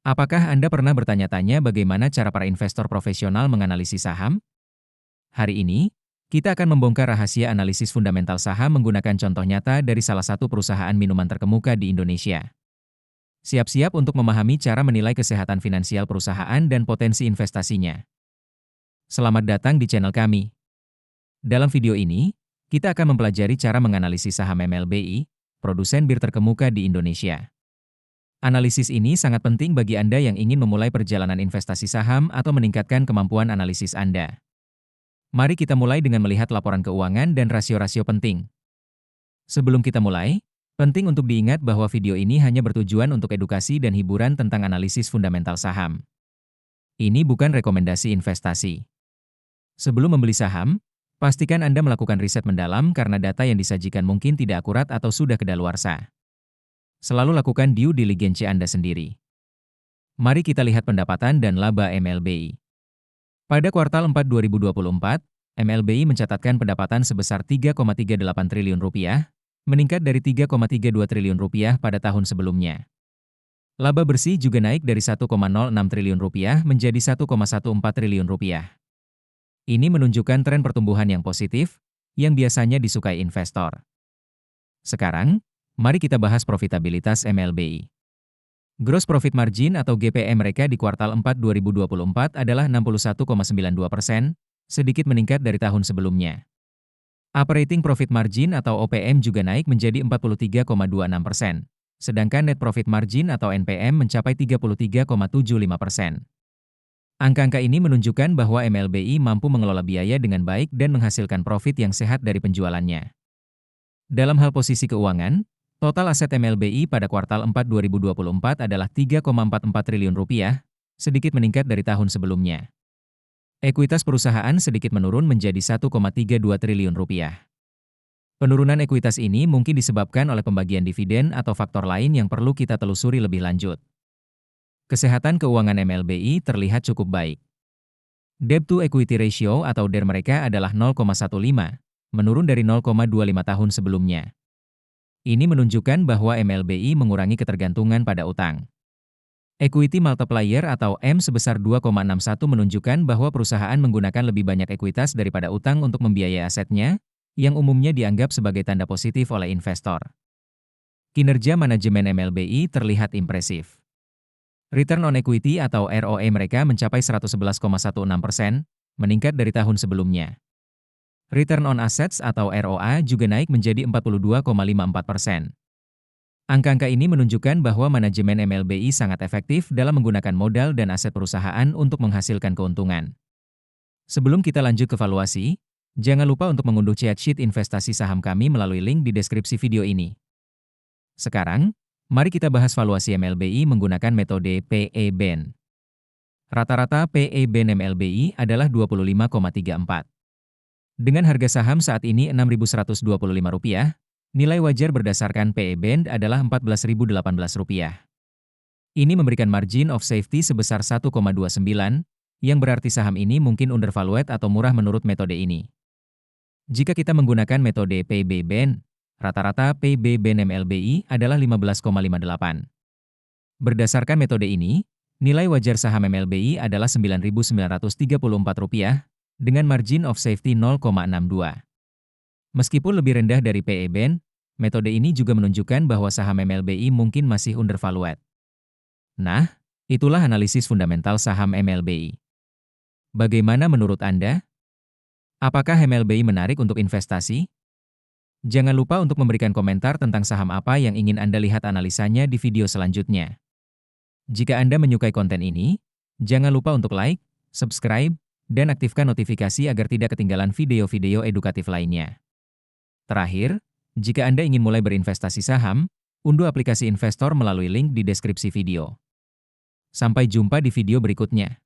Apakah Anda pernah bertanya-tanya bagaimana cara para investor profesional menganalisis saham? Hari ini, kita akan membongkar rahasia analisis fundamental saham menggunakan contoh nyata dari salah satu perusahaan minuman terkemuka di Indonesia. Siap-siap untuk memahami cara menilai kesehatan finansial perusahaan dan potensi investasinya. Selamat datang di channel kami. Dalam video ini, kita akan mempelajari cara menganalisis saham MLBI, produsen bir terkemuka di Indonesia. Analisis ini sangat penting bagi Anda yang ingin memulai perjalanan investasi saham atau meningkatkan kemampuan analisis Anda. Mari kita mulai dengan melihat laporan keuangan dan rasio-rasio penting. Sebelum kita mulai, penting untuk diingat bahwa video ini hanya bertujuan untuk edukasi dan hiburan tentang analisis fundamental saham. Ini bukan rekomendasi investasi. Sebelum membeli saham, pastikan Anda melakukan riset mendalam karena data yang disajikan mungkin tidak akurat atau sudah kedaluarsa. Selalu lakukan due diligence Anda sendiri. Mari kita lihat pendapatan dan laba MLBI. Pada kuartal 4 2024, MLBI mencatatkan pendapatan sebesar Rp3,38 triliun, meningkat dari Rp3,32 triliun pada tahun sebelumnya. Laba bersih juga naik dari Rp1,06 triliun menjadi Rp1,14 triliun. Ini menunjukkan tren pertumbuhan yang positif, yang biasanya disukai investor. Sekarang, mari kita bahas profitabilitas MLBI. Gross Profit Margin atau GPM mereka di kuartal 4 2024 adalah 61,92%, sedikit meningkat dari tahun sebelumnya. Operating Profit Margin atau OPM juga naik menjadi 43,26%, sedangkan Net Profit Margin atau NPM mencapai 33,75%. Angka-angka ini menunjukkan bahwa MLBI mampu mengelola biaya dengan baik dan menghasilkan profit yang sehat dari penjualannya. Dalam hal posisi keuangan, total aset MLBI pada kuartal 4 2024 adalah Rp3,44 triliun, sedikit meningkat dari tahun sebelumnya. Ekuitas perusahaan sedikit menurun menjadi Rp1,32 triliun. Penurunan ekuitas ini mungkin disebabkan oleh pembagian dividen atau faktor lain yang perlu kita telusuri lebih lanjut. Kesehatan keuangan MLBI terlihat cukup baik. Debt to Equity Ratio atau DER mereka adalah 0,15, menurun dari 0,25 tahun sebelumnya. Ini menunjukkan bahwa MLBI mengurangi ketergantungan pada utang. Equity Multiplier atau M sebesar 2,61 menunjukkan bahwa perusahaan menggunakan lebih banyak ekuitas daripada utang untuk membiayai asetnya, yang umumnya dianggap sebagai tanda positif oleh investor. Kinerja manajemen MLBI terlihat impresif. Return on Equity atau ROE mereka mencapai 111,16%, meningkat dari tahun sebelumnya. Return on Assets atau ROA juga naik menjadi 42,54%. Angka-angka ini menunjukkan bahwa manajemen MLBI sangat efektif dalam menggunakan modal dan aset perusahaan untuk menghasilkan keuntungan. Sebelum kita lanjut ke valuasi, jangan lupa untuk mengunduh cheat sheet investasi saham kami melalui link di deskripsi video ini. Sekarang, mari kita bahas valuasi MLBI menggunakan metode PE/BEN. Rata-rata PE/BEN MLBI adalah 25,34. Dengan harga saham saat ini Rp6.125, nilai wajar berdasarkan PE/BEN adalah Rp14.018. Ini memberikan margin of safety sebesar 1,29, yang berarti saham ini mungkin undervalued atau murah menurut metode ini. Jika kita menggunakan metode PB/BEN, rata-rata PB/BEN MLBI adalah 15,58. Berdasarkan metode ini, nilai wajar saham MLBI adalah Rp9.934 dengan margin of safety 0,62. Meskipun lebih rendah dari PE/BEN, metode ini juga menunjukkan bahwa saham MLBI mungkin masih undervalued. Nah, itulah analisis fundamental saham MLBI. Bagaimana menurut Anda? Apakah MLBI menarik untuk investasi? Jangan lupa untuk memberikan komentar tentang saham apa yang ingin Anda lihat analisanya di video selanjutnya. Jika Anda menyukai konten ini, jangan lupa untuk like, subscribe, dan aktifkan notifikasi agar tidak ketinggalan video-video edukatif lainnya. Terakhir, jika Anda ingin mulai berinvestasi saham, unduh aplikasi investor melalui link di deskripsi video. Sampai jumpa di video berikutnya.